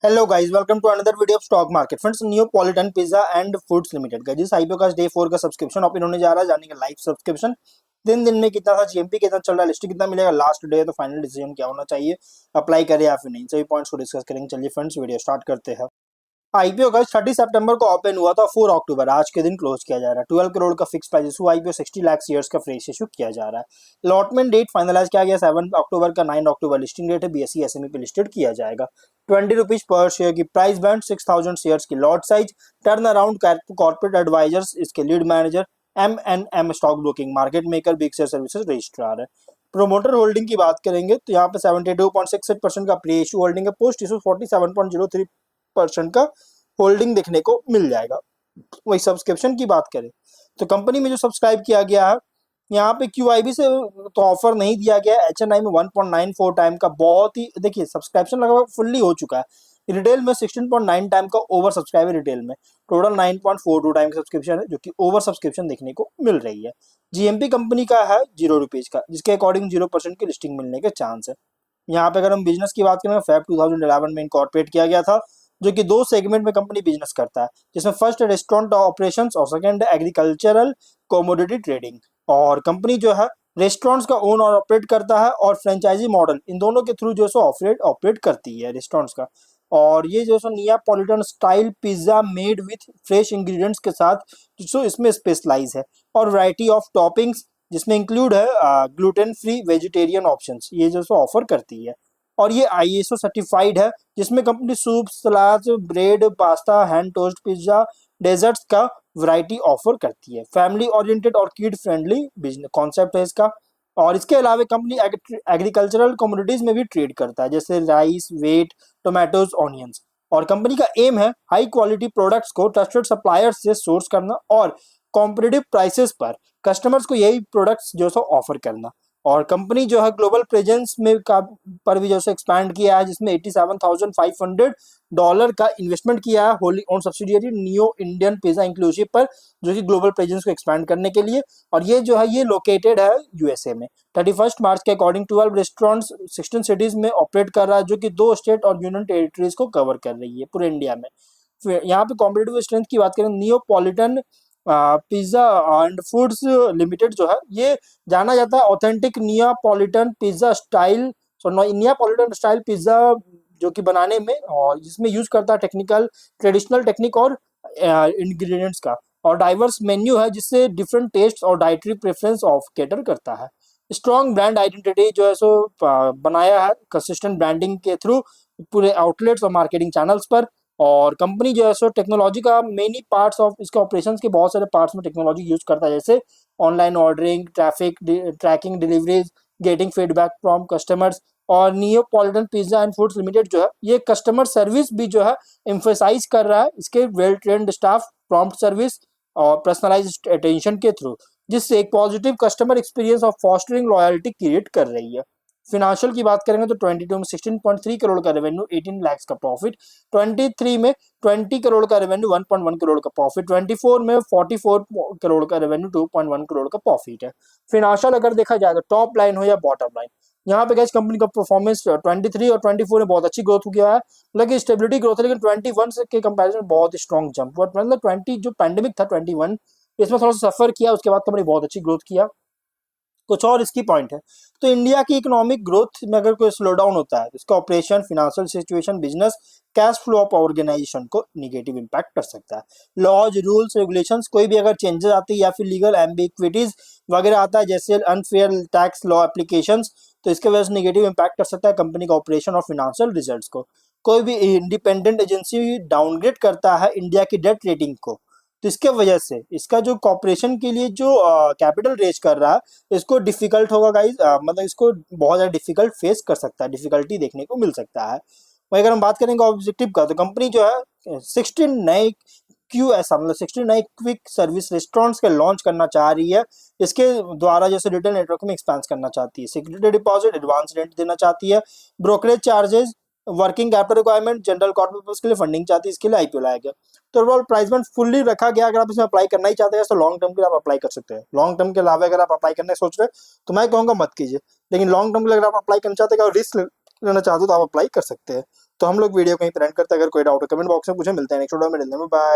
Hello guys, welcome to another video of stock market friends. Neapolitan pizza and foods limited का जिस IPO का day 4 का subscription open होने जा रहा है, जानेंगे लाइव सब्सक्रिप्शन 3 दिन में कितना था, जीएमपी कितना चल रहा है, लिस्ट कितना मिलेगा, लास्ट डे तो फाइनल डिसीजन क्या होना चाहिए, अप्लाई करें या फिर नहीं, सभी पॉइंट्स को डिस्कस करेंगे। चलिए फ्रेंड्स, वीडियो स्टार्ट करते हैं। आईपीओ का 30 सितंबर को ओपन हुआ था, 4 अक्टूबर आज के दिन क्लोज किया जा रहा है। 12 करोड़ का fix price issue, IPO 60 lakh shares का फ्रेश इशू किया जा रहा है। लॉटमेंट डेट फाइनलाइज किया गया 7 अक्टूबर का, 9 अक्टूबर लिस्टिंग डेट है, बीएसई एसएमई पे लिस्टेड किया जाएगा। 20 रुपीज पर शेयर की प्राइस बैंड, 6000 शेयर्स की lot size, turn around corporate advisors, इसके lead manager M stock broking, market maker, big share services registrar है। प्रोमोटर होल्डिंग की बात करेंगे तो यहाँ पे 72.68% का प्री इशू होल्डिंग है, पोस्ट इशू 47.03% का होल्डिंग देखने को मिल जाएगा। वही सब्सक्रिप्शन की बात करें तो कंपनी में जो सब्सक्राइब किया गया है, यहाँ पे क्यूआईबी से तो ऑफर नहीं दिया गया। एचएनआई में 1.94 टाइम का, बहुत ही देखिए सब्सक्रिप्शन लगभग फुल्ली हो चुका है। रिटेल में 16.9 टाइम का ओवर सब्सक्राइब है। रिटेल में टोटल 9.42 टाइम का सब्सक्रिप्शन है, जो कि ओवर सब्सक्रिप्शन देखने को मिल रही है। जीएमपी कंपनी का है 0 रुपीज का, जिसके अकॉर्डिंग 0% की लिस्टिंग मिलने के चांस है। यहाँ पे अगर हम बिजनेस की बात करें, फेब 2011 में इनकॉर्पोरेट किया गया था, जो कि 2 सेगमेंट में कंपनी बिजनेस करता है, जिसमें फर्स्ट है रेस्टोरेंट ऑपरेशंस और सेकंड है एग्रीकल्चरल कमोडिटी ट्रेडिंग। और कंपनी जो है रेस्टोरेंट्स का ओन और ऑपरेट करता है, और फ्रेंचाइजी मॉडल इन दोनों के थ्रू जो है ऑपरेट करती है रेस्टोरेंट्स का। और ये जो है Neapolitan style pizza made with fresh ingredients के साथ जो इसमें स्पेशलाइज है, और वैरायटी ऑफ टॉपिंग्स जिसमें इंक्लूड है ग्लूटेन फ्री वेजिटेरियन ऑप्शंस, ये जो ऑफर करती है। और ये आईएसओ सर्टिफाइड है, जिसमें company soup, salad, bread, pasta, hand toast, pizza, desserts का वैरायटी ऑफर करती है। फैमिली ओरिएंटेड और किड फ्रेंडली बिजनेस कॉन्सेप्ट है इसका। और इसके अलावा कंपनी एग्रीकल्चरल कमोडिटीज में भी ट्रेड करता है, जैसे राइस, वेट, टोमेटोज, ऑनियंस। और कंपनी का एम है हाई क्वालिटी प्रोडक्ट्स को ट्रस्टेड सप्लायर्स से सोर्स करना, और कॉम्पिटिटिव प्राइसेस पर कस्टमर्स को यही प्रोडक्ट्स जो है ऑफर करना। और कंपनी जो है ग्लोबल प्रेजेंस में का पर भी जैसे एक्सपैंड किया है, जिसमें $87,500 का इन्वेस्टमेंट किया है Holi own subsidiary neo Indian pizza inclusive पर, जो कि ग्लोबल प्रेजेंस को एक्सपैंड करने के लिए। और ये जो है ये लोकेटेड है यूएसए में। 31 मार्च के अकॉर्डिंग 12 रेस्टोरेंट्स 16 सिटीज में ऑपरेट कर रहा है, जो कि 2 स्टेट और यूनियन टेरिटरीज को कवर कर रही है पूरे इंडिया में। फिर यहाँ पे कॉम्पिटेटिव स्ट्रेंथ की बात करें, Neapolitan pizza and foods limited जो है ये जाना जाता है authentic Neapolitan pizza style, Neapolitan style pizza जो कि बनाने में, और जिसमें यूज करता है टेक्निकल ट्रेडिशनल टेक्निक और इंग्रेडिएंट्स का, और डाइवर्स मेन्यू है, जिससे डिफरेंट टेस्ट और डाइटरी प्रेफरेंस ऑफ कैटर करता है। स्ट्रॉन्ग ब्रांड आइडेंटिटी जो है सो बनाया है कंसिस्टेंट ब्रांडिंग के थ्रू पूरे आउटलेट्स और मार्केटिंग चैनल्स पर। और कंपनी जो है सो टेक्नोलॉजी का मेनी पार्ट्स ऑफ इसके ऑपरेशंस के बहुत सारे पार्ट्स में टेक्नोलॉजी यूज करता है, जैसे online ordering, traffic tracking, deliveries, getting feedback from customers. और Neapolitan pizza and foods limited जो है ये कस्टमर सर्विस भी जो है एम्फेसाइज कर रहा है, इसके well trained staff, prompt service और पर्सनलाइज्ड अटेंशन के थ्रू, जिससे एक पॉजिटिव कस्टमर एक्सपीरियंस और फॉस्टरिंग लॉयल्टी क्रिएट कर रही है। फिनेंशियल की बात करेंगे तो 22 में 16.3 करोड़ का रेवेन्यू, 18 लाख का प्रॉफिट। 23 में 20 करोड़ का रेवेन्यू, 1.1 करोड़ का प्रॉफिट। 24 में 44 करोड़ का रेवेन्यू, 2.1 करोड़ का प्रॉफिट है। फिनेंशियल अगर देखा जाए तो टॉप लाइन हो या बॉटम लाइन, यहाँ पे गैस कंपनी का परफॉर्मेंस 23 और 24 में बहुत अच्छी ग्रोथ हो गया है, लेकिन स्टेबिलिटी ग्रोथ है, लेकिन 21 के कंपैरिजन बहुत स्ट्रॉन्ग जंप, मतलब 20 जो पैंडेमिक था 21 इसमें थोड़ा सा सफर किया, उसके बाद कंपनी बहुत अच्छी ग्रोथ किया। कुछ और इसकी पॉइंट है तो इंडिया की इकोनॉमिक ग्रोथ में अगर कोई स्लो डाउन होता है, इसका operation, financial situation, business cash flow of organisation को निगेटिव इंपैक्ट कर सकता है। लॉज, रूल्स, रेगुलेशंस कोई भी अगर चेंजेस आती है, या फिर लीगल एम्बिक्विटीज वगैरह आता है, जैसे अनफेयर टैक्स लॉ एप्लीकेशंस, तो इसके वजह से निगेटिव इंपैक्ट कर सकता है कंपनी का ऑपरेशन और फिनेंशियल रिजल्ट्स को। कोई भी इंडिपेंडेंट एजेंसी डाउनग्रेड करता है इंडिया की डेट रेटिंग को, तो इसके वजह से इसका जो कॉपरेशन के लिए जो कैपिटल रेज कर रहा है, इसको डिफिकल्ट होगा गाइज, मतलब इसको बहुत ज़्यादा डिफिकल्ट फेस कर सकता है, डिफिकल्टी देखने को मिल सकता है। वही अगर हम बात करेंगे ऑब्जेक्टिव का, तो कंपनी जो है 16 नए QSR मतलब 16 नए क्विक सर्विस रेस्टोरेंट्स के लॉन्च करना चाह रही है। इसके द्वारा जैसे रिटेल नेटवर्क में एक्सपेंड करना चाहती है, सिक्योरिटी डिपॉजिट, एडवांस रेंट देना चाहती है, brokerage charges, working capital requirement, general corporate purpose के लिए फंडिंग चाहती है, इसके लिए आईपीओ लाया गया। तो ओवरऑल प्राइस बैंड फुल्ली रखा गया। अगर आप इसमें अप्लाई करना ही चाहते हैं तो लॉन्ग टर्म के लिए आप अप्लाई कर सकते हैं। लॉन्ग टर्म के अलावा अगर आप अप्लाई करने सोच रहे हैं तो मैं कहूँगा मत कीजिए, लेकिन लॉन्ग टर्म के लिए अगर आप अप्लाई करना चाहते हैं और रिस्क लेना चाहते हो तो आप अप्लाई कर सकते हैं। तो हम लोग वीडियो कहीं पर एंड करते हैं। अगर कोई डाउट है कमेंट बॉक्स में पूछे। मिलते हैं नेक्स्ट वीडियो में। बाय।